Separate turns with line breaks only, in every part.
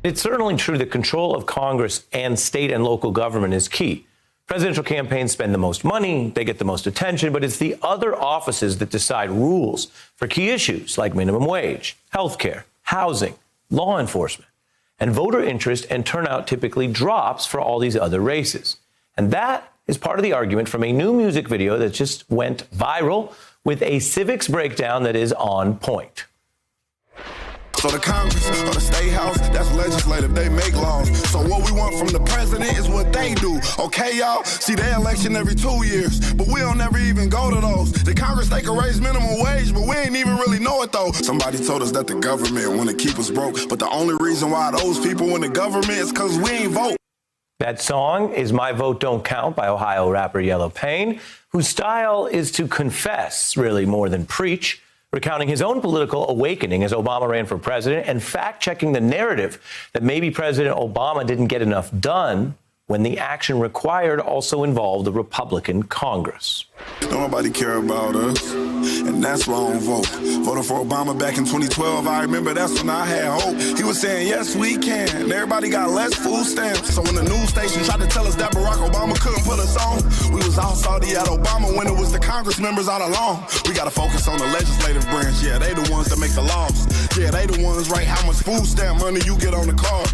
It's certainly true that control of Congress and state and local government is key. Presidential campaigns spend the most money, they get the most attention, but it's the other offices that decide rules for key issues like minimum wage, healthcare, housing, law enforcement. And voter interest and turnout typically drops for all these other races. And that is part of the argument from a new music video that just went viral with a civics breakdown that is on point.
So the Congress or the State House, that's legislative, they make laws. So what we want from the president is what they do. Okay, y'all? See, they election every 2 years, but we don't never even go to those. The Congress, they can raise minimum wage, but we ain't even really know it, though. Somebody told us that the government want to keep us broke, but the only reason why those people in the government is because we ain't vote.
That song is My Vote Don't Count by Ohio rapper Yellow Pain, whose style is to confess, really, more than preach, recounting his own political awakening as Obama ran for president and fact-checking the narrative that maybe President Obama didn't get enough done when the action required also involved the Republican Congress.
Nobody care about us, and that's why I don't vote. Voted for Obama back in 2012. I remember that's when I had hope. He was saying, yes, we can. And everybody got less food stamps. So when the news station tried to tell us that Barack Obama couldn't put us on, we was all salty at Obama when it was the Congress members all along. We got to focus on the legislative branch. Yeah, they the ones that make the laws. Yeah, they the ones write how much food stamp money you get on the card.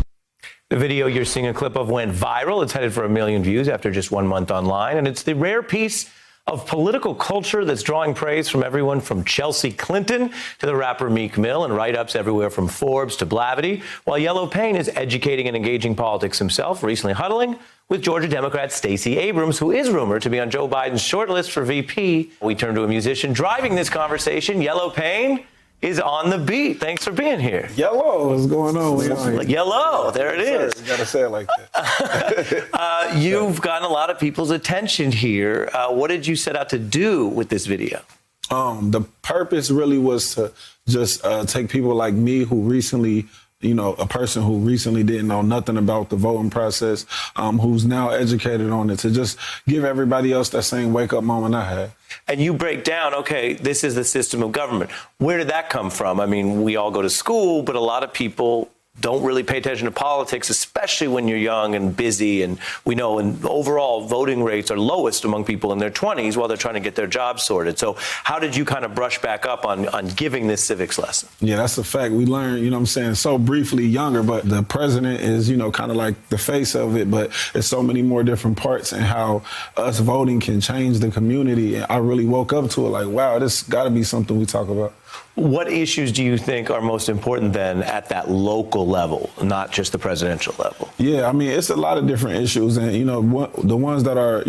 The video you're seeing a clip of went viral. It's headed for 1 million views after just 1 month online. And it's the rare piece of political culture that's drawing praise from everyone from Chelsea Clinton to the rapper Meek Mill and write-ups everywhere from Forbes to Blavity, while Yellow Pain is educating and engaging politics himself, recently huddling with Georgia Democrat Stacey Abrams, who is rumored to be on Joe Biden's short list for VP. We turn to a musician driving this conversation. Yellow Pain is on the beat. Thanks for being here.
Yellow, what's going on?
Yellow, there it is.
You gotta say it like that.
You've gotten a lot of people's attention here. What did you set out to do with this video?
The purpose really was to just take people like me who recently, a person who recently didn't know nothing about the voting process, who's now educated on it, to just give everybody else that same wake-up moment I had.
And you break down, okay, this is the system of government. Where did that come from? I mean, we all go to school, but a lot of people don't really pay attention to politics, especially when you're young and busy. And we know overall voting rates are lowest among people in their 20s while they're trying to get their jobs sorted. So how did you kind of brush back up on giving this civics lesson? Yeah,
that's a fact. We learned, so briefly younger, but the president is, kind of like the face of it, but it's so many more different parts and how us voting can change the community. And I really woke up to it like, wow, this got to be something we talk about.
What issues do you think are most important then at that local level, not just the presidential level?
Yeah, I mean, it's a lot of different issues. And, the ones that are,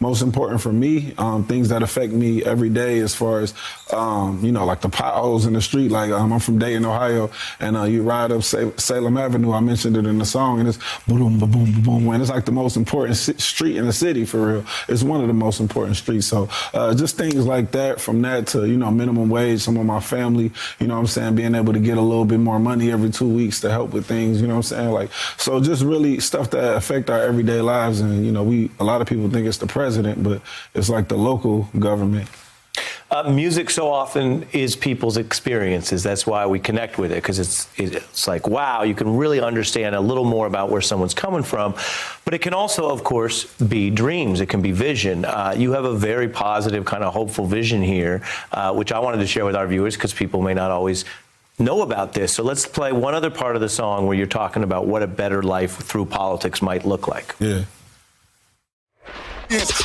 most important for me, things that affect me every day as far as, like the potholes in the street. Like I'm from Dayton, Ohio, and you ride up Salem Avenue. I mentioned it in the song, and it's boom, boom, boom, boom. And it's like the most important street in the city, for real. It's one of the most important streets. So just things like that, from that to, minimum wage, some of my family, being able to get a little bit more money every 2 weeks to help with things, like, so just really stuff that affect our everyday lives. And, a lot of people think it's the president, but it's like the local government.
Music so often is people's experiences. That's why we connect with it, because it's like, wow, you can really understand a little more about where someone's coming from. But it can also, of course, be dreams. It can be vision. You have a very positive, kind of hopeful vision here, which I wanted to share with our viewers because people may not always know about this. So let's play one other part of the song where you're talking about what a better life through politics might look like.
Yeah.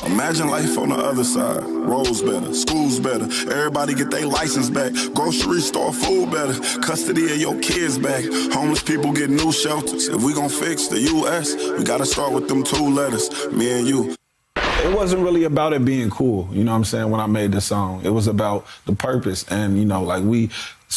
Imagine life on the other side. Roads better, schools better, everybody get their license back. Grocery store food better, custody of your kids back. Homeless people get new shelters. If we gon' fix the U.S., we gotta start with them 2 letters, me and you.
It wasn't really about it being cool, when I made the song. It was about the purpose. And, like we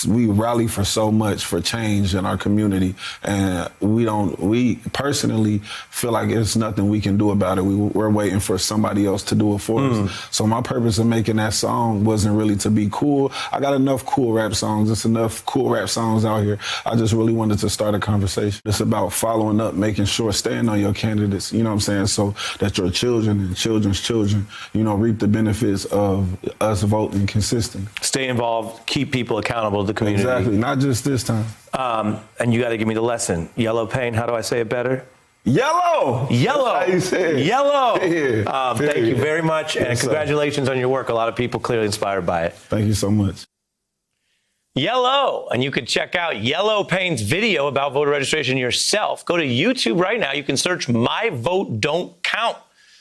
rally for so much for change in our community, and we personally feel like it's nothing we can do about it. We're waiting for somebody else to do it for us. So my purpose of making that song wasn't really to be cool. I got enough cool rap songs. It's enough cool rap songs out here. I just really wanted to start a conversation. It's about following up, making sure, staying on your candidates, so that your children and children's children, reap the benefits of us voting consistently.
Stay involved, keep people accountable. of the community.
Exactly, not just this time.
And you got to give me the lesson. Yellow paint, how do I say it better?
Yellow!
Yellow!
That's how you say it.
Yellow!
Yeah.
Thank you very much, and
Yes,
congratulations on your work. A lot of people clearly inspired by it.
Thank you so much.
Yellow. And you can check out Yellow Paint's video about voter registration yourself. Go to YouTube right now. You can search My Vote Don't Count.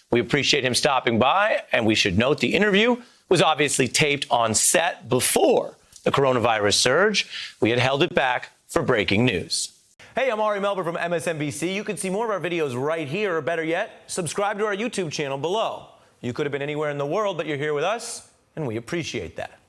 We appreciate him stopping by, and we should note the interview was obviously taped on set before the coronavirus surge. We had held it back for breaking news. Hey, I'm Ari Melber from MSNBC. You can see more of our videos right here, or better yet, subscribe to our YouTube channel below. You could have been anywhere in the world, but you're here with us, and we appreciate that.